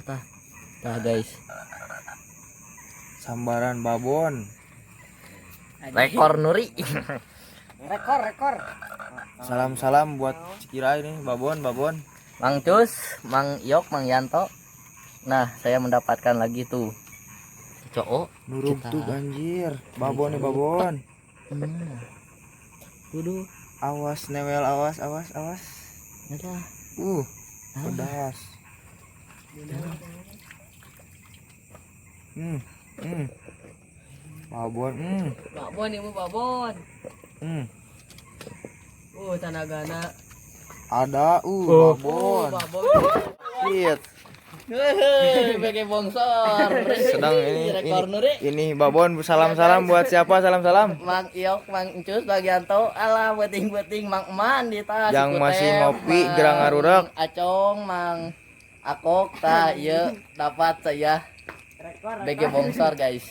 Tah guys. Sambaran babon. Rekor Nuri. Rekor. Salam buat Cikira ini babon. Mang Cus, Mang Yok, Mang Yanto. Nah, saya mendapatkan lagi tuh. Cowok. Nurug tuh anjir. Babon nih babon. Kudu. Awas newel awas. Ada. Pedas. Babon. Babon ibu babon. Tanagana. Ada babon. Lihat. Bagi bongsor. Sedang Rekor Nuri. ini babon salam buat siapa? Salam. Mang Iok, Mang Cus, Bagianto, alah beting Mang Eman di tas. Yang masih ngopi gerang ngarurak. Acong, Mang Akok, tah ieu dapat saya. Rekor. BG bongsor guys.